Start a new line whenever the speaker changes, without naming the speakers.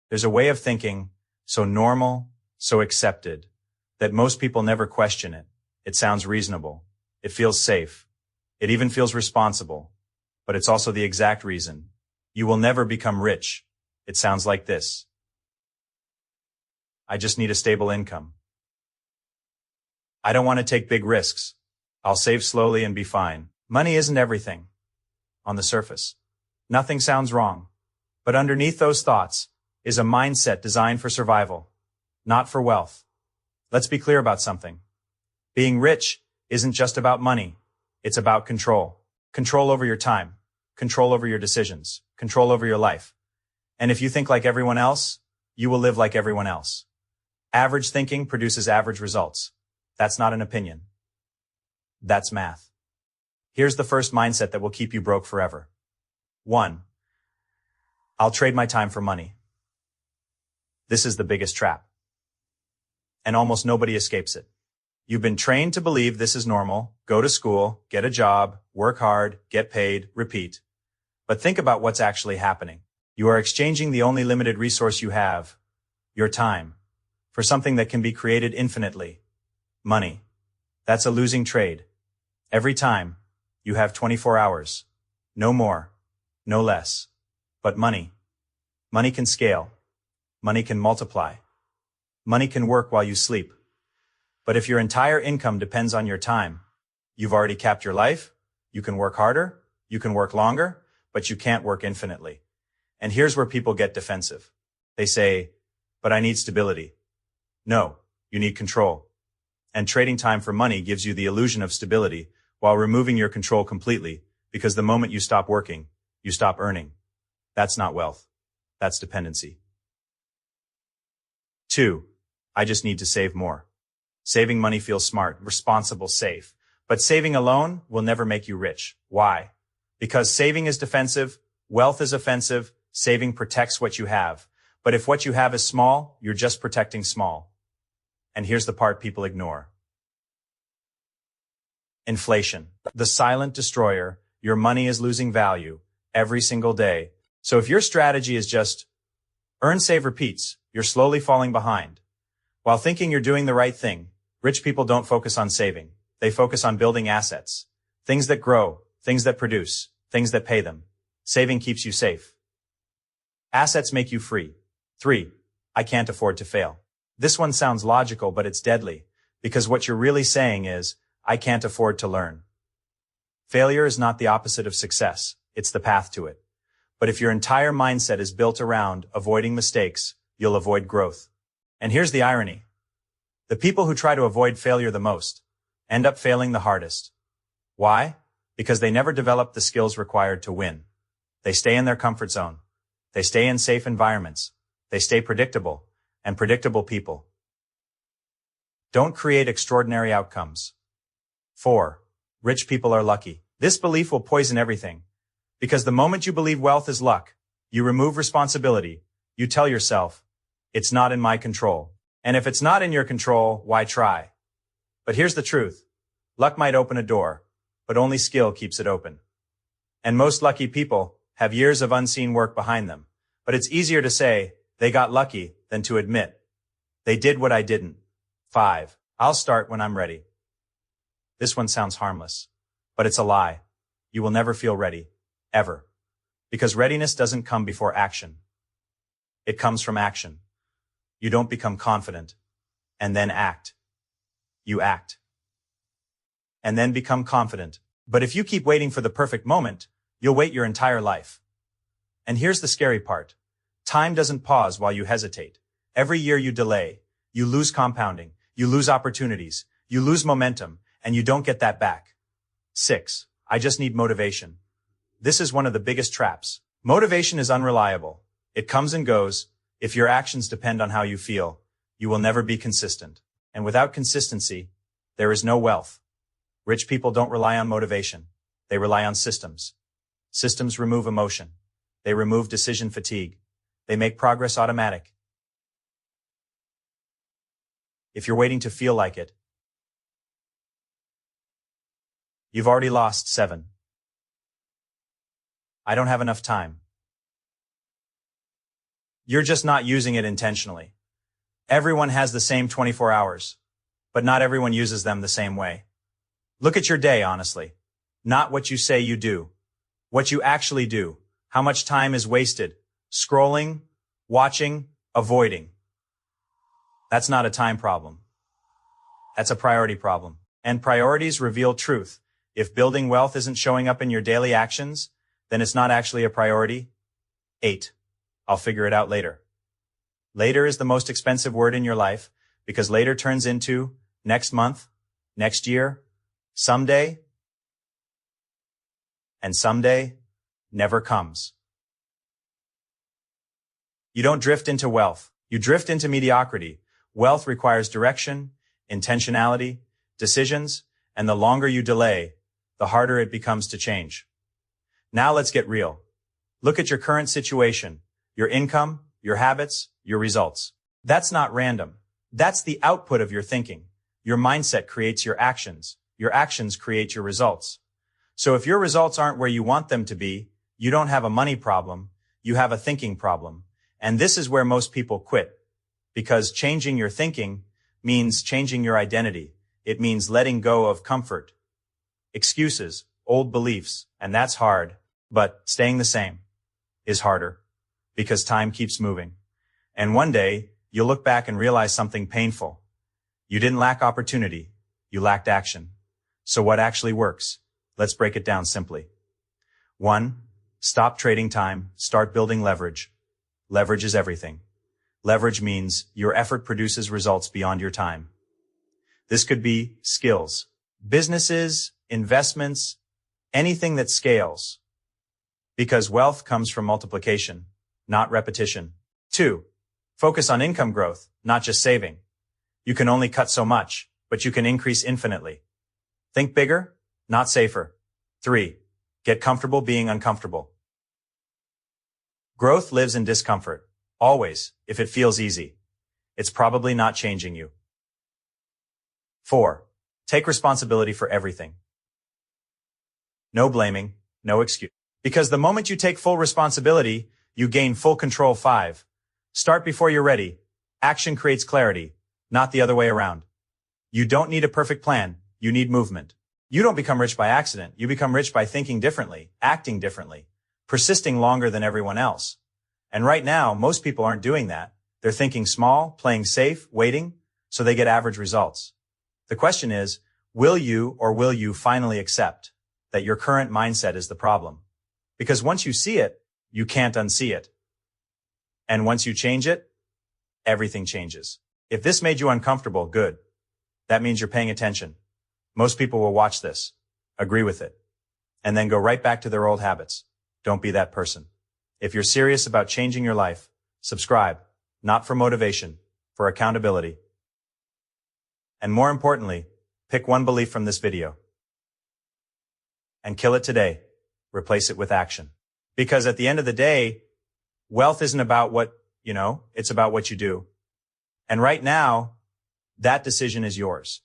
There's a way of thinking, so normal, so accepted, that most people never question it. It sounds reasonable. It feels safe. It even feels responsible. But it's also the exact reason. You will never become rich. It sounds like this. I just need a stable income. I don't want to take big risks. I'll save slowly and be fine. Money isn't everything. On the surface, nothing sounds wrong. But underneath those thoughts is a mindset designed for survival, not for wealth. Let's be clear about something. Being rich isn't just about money. It's about control. Control over your time. Control over your decisions. Control over your life. And if you think like everyone else, you will live like everyone else. Average thinking produces average results. That's not an opinion. That's math. Here's the first mindset that will keep you broke forever. 1. I'll trade my time for money. This is the biggest trap. And almost nobody escapes it. You've been trained to believe this is normal. Go to school, get a job, work hard, get paid, repeat. But think about what's actually happening. You are exchanging the only limited resource you have, your time, for something that can be created infinitely. Money. That's a losing trade. Every time, you have 24 hours. No more. No less. But money. Money can scale. Money can multiply. Money can work while you sleep. But if your entire income depends on your time, you've already capped your life. You can work harder. You can work longer, but you can't work infinitely. And here's where people get defensive. They say, but I need stability. No, you need control. And trading time for money gives you the illusion of stability while removing your control completely, because the moment you stop working, you stop earning. That's not wealth. That's dependency. 2. I just need to save more. Saving money feels smart, responsible, safe. But saving alone will never make you rich. Why? Because saving is defensive, wealth is offensive, saving protects what you have. But if what you have is small, you're just protecting small. And here's the part people ignore. Inflation. The silent destroyer. Your money is losing value every single day. So if your strategy is just earn, save, repeats, you're slowly falling behind. While thinking you're doing the right thing, rich people don't focus on saving. They focus on building assets. Things that grow, things that produce, things that pay them. Saving keeps you safe. Assets make you free. 3. I can't afford to fail. This one sounds logical, but it's deadly, because what you're really saying is, I can't afford to learn. Failure is not the opposite of success. It's the path to it. But if your entire mindset is built around avoiding mistakes, you'll avoid growth. And here's the irony. The people who try to avoid failure the most end up failing the hardest. Why? Because they never develop the skills required to win. They stay in their comfort zone. They stay in safe environments. They stay predictable, and predictable people don't create extraordinary outcomes. 4. Rich people are lucky. This belief will poison everything. Because the moment you believe wealth is luck, you remove responsibility. You tell yourself, it's not in my control. And if it's not in your control, why try? But here's the truth. Luck might open a door, but only skill keeps it open. And most lucky people have years of unseen work behind them. But it's easier to say they got lucky than to admit they did what I didn't. 5. I'll start when I'm ready. This one sounds harmless, but it's a lie. You will never feel ready, ever. Because readiness doesn't come before action. It comes from action. You don't become confident and then act. You act and then become confident. But if you keep waiting for the perfect moment, you'll wait your entire life. And here's the scary part. Time doesn't pause while you hesitate. Every year you delay, you lose compounding, you lose opportunities, you lose momentum, and you don't get that back. 6. I just need motivation. This is one of the biggest traps. Motivation is unreliable. It comes and goes. If your actions depend on how you feel, you will never be consistent. And without consistency, there is no wealth. Rich people don't rely on motivation. They rely on systems. Systems remove emotion. They remove decision fatigue. They make progress automatic. If you're waiting to feel like it, you've already lost. 7. I don't have enough time. You're just not using it intentionally. Everyone has the same 24 hours, but not everyone uses them the same way. Look at your day, honestly. Not what you say you do. What you actually do. How much time is wasted. Scrolling, watching, avoiding. That's not a time problem. That's a priority problem. And priorities reveal truth. If building wealth isn't showing up in your daily actions, then it's not actually a priority. 8. I'll figure it out later. Later is the most expensive word in your life because later turns into next month, next year, someday, and someday never comes. You don't drift into wealth. You drift into mediocrity. Wealth requires direction, intentionality, decisions, and the longer you delay, the harder it becomes to change. Now let's get real. Look at your current situation, your income, your habits, your results. That's not random. That's the output of your thinking. Your mindset creates your actions. Your actions create your results. So if your results aren't where you want them to be, you don't have a money problem, you have a thinking problem. And this is where most people quit. Because changing your thinking means changing your identity. It means letting go of comfort, excuses, old beliefs, and that's hard. But staying the same is harder because time keeps moving. And one day, you'll look back and realize something painful. You didn't lack opportunity. You lacked action. So what actually works? Let's break it down simply. 1. Stop trading time. Start building leverage. Leverage is everything. Leverage means your effort produces results beyond your time. This could be skills, businesses, investments, anything that scales. Because wealth comes from multiplication, not repetition. 2. Focus on income growth, not just saving. You can only cut so much, but you can increase infinitely. Think bigger, not safer. 3. Get comfortable being uncomfortable. Growth lives in discomfort. Always, if it feels easy. It's probably not changing you. 4. Take responsibility for everything. No blaming, no excuse. Because the moment you take full responsibility, you gain full control. 5. Start before you're ready. Action creates clarity, not the other way around. You don't need a perfect plan, you need movement. You don't become rich by accident, you become rich by thinking differently, acting differently, persisting longer than everyone else. And right now, most people aren't doing that. They're thinking small, playing safe, waiting, so they get average results. The question is, will you finally accept that your current mindset is the problem? Because once you see it, you can't unsee it. And once you change it, everything changes. If this made you uncomfortable, good. That means you're paying attention. Most people will watch this, agree with it, and then go right back to their old habits. Don't be that person. If you're serious about changing your life, subscribe, not for motivation, for accountability. And more importantly, pick one belief from this video and kill it today. Replace it with action. Because at the end of the day, wealth isn't about what you know, it's about what you do. And right now, that decision is yours.